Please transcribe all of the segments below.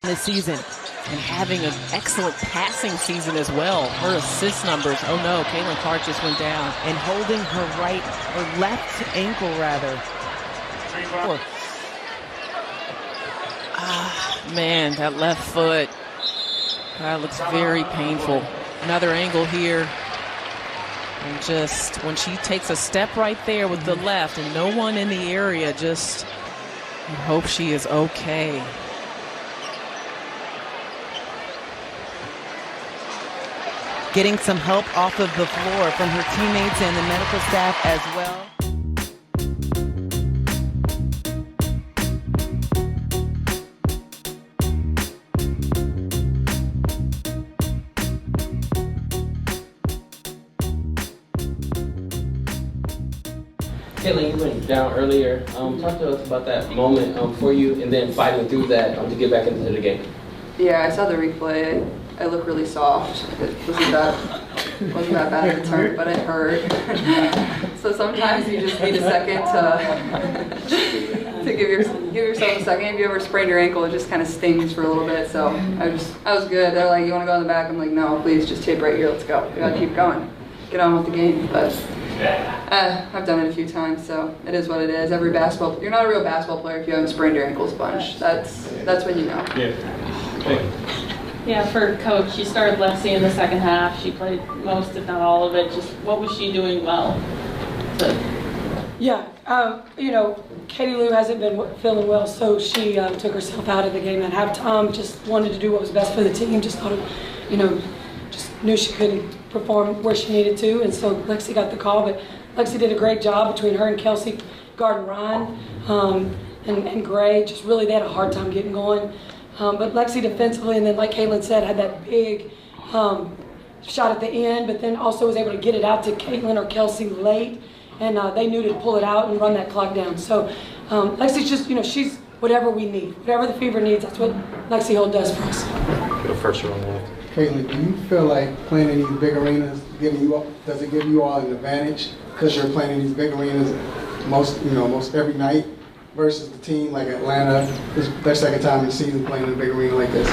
this season and having an excellent passing season as well. Her assist numbers, oh no, Caitlin Clark just went down. And holding her left ankle rather. Man, that left foot. That looks very painful. Another angle here. And just when she takes a step right there with the left and no one in the area, just you hope she is okay. Getting some help off of the floor from her teammates and the medical staff as well. Caitlin, you went down earlier. Talk to us about that moment for you and then fighting through that to get back into the game. Yeah, I saw the replay. I look really soft. It wasn't that bad of a turn, but it hurt. So sometimes you just need a second to give yourself a second. If you ever sprain your ankle, it just kind of stings for a little bit. So I was good. They're like, "You want to go in the back?" I'm like, "No, please, just tape right here. Let's go. We gotta keep going. Get on with the game." But I've done it a few times, so it is what it is. You're not a real basketball player if you haven't sprained your ankles a bunch. That's when you know. Yeah, for Coach, she started Lexi in the second half. She played most, if not all of it. Just what was she doing well? Katie Lou hasn't been feeling well, so she took herself out of the game at halftime. Just wanted to do what was best for the team. Just thought, just knew she couldn't perform where she needed to, and so Lexi got the call. But Lexi did a great job between her and Kelsey guarding Ryan and Gray. Just really, they had a hard time getting going. But Lexi defensively, and then like Caitlin said, had that big shot at the end, but then also was able to get it out to Caitlin or Kelsey late, and they knew to pull it out and run that clock down. So Lexi's just, she's whatever we need. Whatever the Fever needs, that's what Lexi Holt does for us. Get a first round left. Caitlin, do you feel like playing in these big arenas does it give you all an advantage because you're playing in these big arenas most every night versus the team like Atlanta? This is their second time in the season playing in a big arena like this.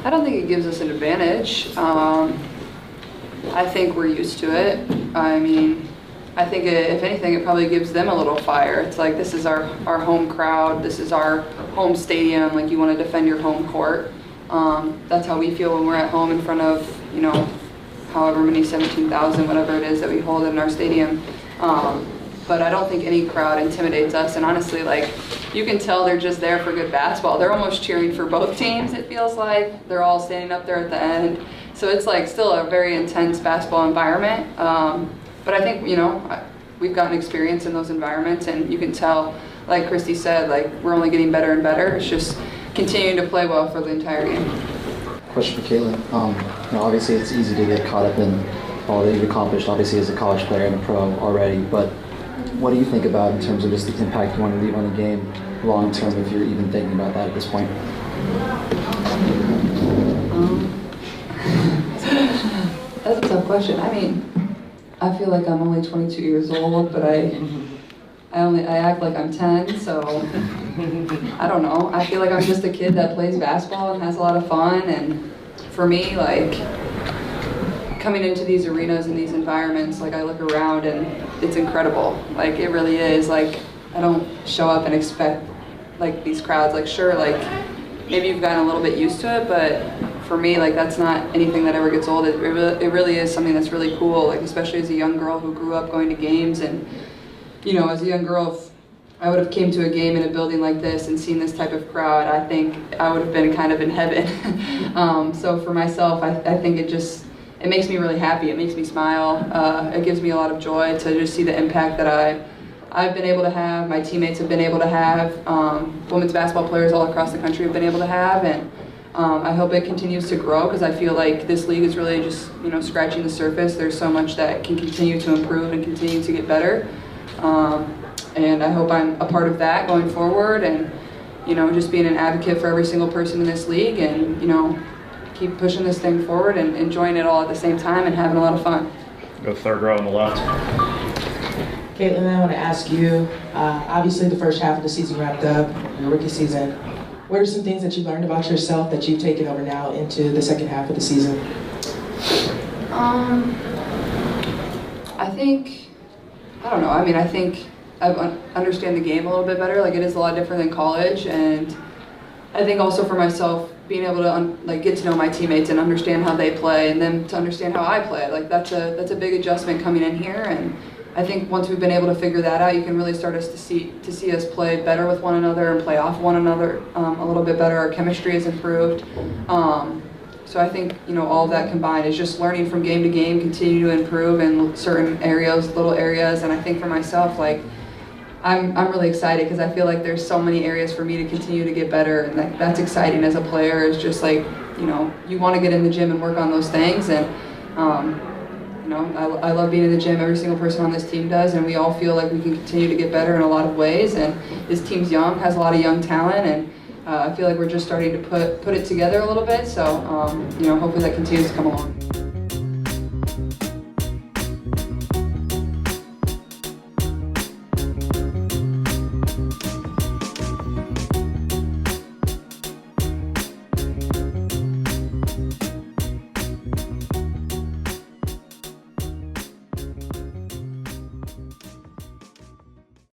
I don't think it gives us an advantage. I think we're used to it. I think if anything, it probably gives them a little fire. It's like, this is our home crowd. This is our home stadium. Like, you want to defend your home court. That's how we feel when we're at home in front of, however many, 17,000, whatever it is that we hold in our stadium. But I don't think any crowd intimidates us. And honestly, you can tell they're just there for good basketball. They're almost cheering for both teams, it feels like. They're all standing up there at the end. So it's still a very intense basketball environment. But I think, we've gotten experience in those environments, and you can tell, like Christy said, we're only getting better and better. It's just continuing to play well for the entire game. Question for Caitlin. Obviously it's easy to get caught up in all that you've accomplished, obviously as a college player and a pro already, but what do you think about in terms of just the impact you want to leave on the game long term, if you're even thinking about that at this point? That's a tough question. I feel like I'm only 22 years old, but I act like I'm 10, so I don't know. I feel like I'm just a kid that plays basketball and has a lot of fun, and for me, coming into these arenas and these environments, I look around and it's incredible. It really is. I don't show up and expect these crowds. Sure, maybe you've gotten a little bit used to it, but for me, that's not anything that ever gets old. It really is something that's really cool. Especially as a young girl who grew up going to games, and as a young girl, if I would have came to a game in a building like this and seen this type of crowd, I think I would have been kind of in heaven. So for myself, I think it makes me really happy. It makes me smile. It gives me a lot of joy to just see the impact that I've been able to have, my teammates have been able to have, women's basketball players all across the country have been able to have, and I hope it continues to grow, because I feel like this league is really just scratching the surface. There's so much that can continue to improve and continue to get better, and I hope I'm a part of that going forward, and just being an advocate for every single person in this league, and keep pushing this thing forward and enjoying it all at the same time and having a lot of fun. Go third row on the left. Caitlin, I want to ask you, obviously the first half of the season wrapped up, your rookie season. what are some things that you learned about yourself that you've taken over now into the second half of the season? I think, I don't know, I mean, I think I understand the game a little bit better. Like, it is a lot different than college, and I think also for myself, being able to get to know my teammates and understand how they play, and then to understand how I play. Like, that's a big adjustment coming in here, and I think once we've been able to figure that out, you can really start us to see us play better with one another and play off one another a little bit better. Our chemistry has improved. So I think, all of that combined is just learning from game to game, continue to improve in certain areas, little areas, and I think for myself, like, I'm really excited because I feel like there's so many areas for me to continue to get better, and that's exciting as a player. It's just like, you want to get in the gym and work on those things, and I love being in the gym. Every single person on this team does, and we all feel like we can continue to get better in a lot of ways. And this team's young, has a lot of young talent, and I feel like we're just starting to put it together a little bit. So hopefully that continues to come along.